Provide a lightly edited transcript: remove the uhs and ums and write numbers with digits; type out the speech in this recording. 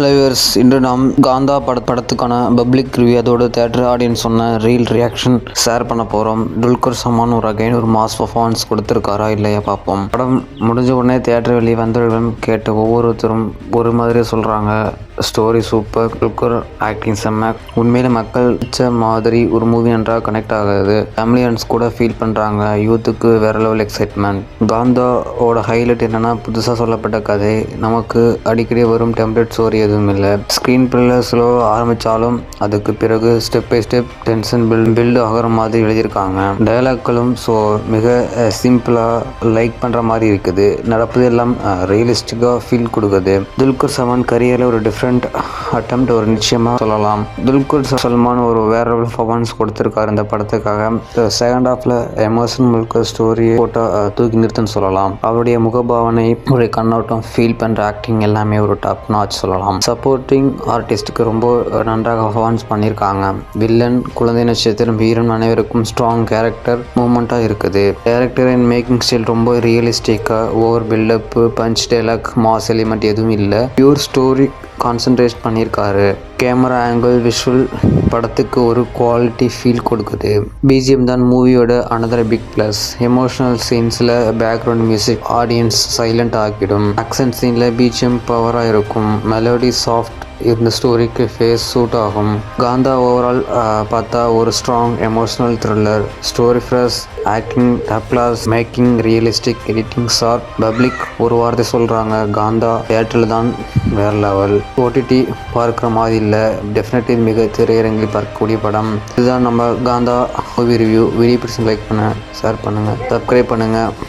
Hello viewers, இன்று நாம் காந்தா படத்துக்கான பப்ளிக் ரிவ்யூ, அதோட தேட்டர் ஆடியன்ஸ் சொன்ன ரீல் ரியாக்ஷன் ஷேர் பண்ண போகிறோம். துல்கர் சல்மான் ஒரு மாஸ் பர்ஃபார்மன்ஸ் கொடுத்துருக்காரா இல்லையா பார்ப்போம். படம் முடிஞ்ச உடனே தேட்டர் வெளியே வந்தவர்களும் கேட்ட ஒவ்வொருத்தரும் ஒரு மாதிரி சொல்கிறாங்க. ஸ்டோரி சூப்பர், துல்கர் ஆக்டிங் செம்ம, உண்மையில மக்கள் மாதிரி ஒரு மூவி நன்றாக கனெக்ட் ஆகுது. ஃபேமிலியன்ஸ் கூட ஃபீல் பண்ணுறாங்க. யூத்துக்கு வேற லெவல் எக்ஸைட்மெண்ட். காந்தாவோட ஹைலைட் என்னன்னா, புதுசாக சொல்லப்பட்ட கதை, நமக்கு அடிக்கடி வரும் டெம்ப்ளேட் ஸ்டோரி எதுவும் இல்லை. ஸ்க்ரீன் பிளே ஸ்லோ ஆரம்பித்தாலும் அதுக்கு பிறகு step by step tension build ஆகிற மாதிரி எழுதியிருக்காங்க. டயலாக்களும் மிக சிம்பிளாக லைக் பண்ணுற மாதிரி இருக்குது. நடப்பது எல்லாம் ரியலிஸ்டிக்காக ஃபீல் கொடுக்குது. துல்கர் சல்மான் கரியரில் ஒரு டிஃப்ரெண்ட் அட்டெம்ப்ட் ஒரு நிச்சயமாக சொல்லலாம். துல்கர் சல்மான் ஒரு வேற பர்ஃபார்மன்ஸ் கொடுத்துருக்காரு இந்த படத்துக்காக. செகண்ட் ஹாஃப்ல எமோஷன் முழுக்க ஸ்டோரி போட்டோ தூக்கி நிறுத்துன்னு சொல்லலாம். அவருடைய முகபாவனை, ஒரு கண்ணோட்டம், ஃபீல் பண்ணுற ஆக்டிங் எல்லாமே ஒரு டாப் நாச் சொல்லலாம். சப்போர்ட்டிங் ஆர்டிஸ்டுக்கு ரொம்ப நன்றாக பர்ஃபார்மன்ஸ் பண்ணியிருக்காங்க. வில்லன், குழந்தை நட்சத்திரம், வீரன் அனைவருக்கும் ஸ்ட்ராங் கேரக்டர் மூமெண்ட்டாக இருக்குது. டேரக்டரின் மேக்கிங் ஸ்டைல் ரொம்ப ரியலிஸ்டிக்காக, over buildup, punch dialogue, mass element எதுவும் இல்லை. பியூர் ஸ்டோரி கான்சன்ட்ரேட் பண்ணியிருக்காரு. கேமரா ஆங்கிள், விஷுவல் படத்துக்கு ஒரு குவாலிட்டி ஃபீல் கொடுக்குது. பிஜிஎம் தான் மூவியோட அனதர் பிக் ப்ளஸ். எமோஷனல் சீன்ஸில் பேக்ரவுண்ட் மியூசிக் ஆடியன்ஸ் சைலண்ட் ஆக்கிடும். ஆக்ஷன் சீனில் பிஜிஎம் பவராக இருக்கும். மெலோடி சாஃப்ட் இந்த ஸ்டோரிக்கு ஃபேஸ் சூட் ஆகும். காந்தா ஓவரால் பார்த்தா ஒரு strong emotional thriller. Story fresh, acting top class, making realistic, editing sharp. Public ஒரு வார்த்தை சொல்கிறாங்க, காந்தா தியேட்டரில் தான் வேற லெவல். ஓடிடி பார்க்குற மாதிரி இல்லை, டெஃபினெட்லி மிக திரையரங்கில் பார்க்கக்கூடிய படம். இதுதான் நம்ம காந்தா மூவி ரிவ்யூ. வீடியோ பிடிச்சி லைக் பண்ணுங்கள், ஷேர் பண்ணுங்கள், சப்ஸ்கிரைப் பண்ணுங்கள்.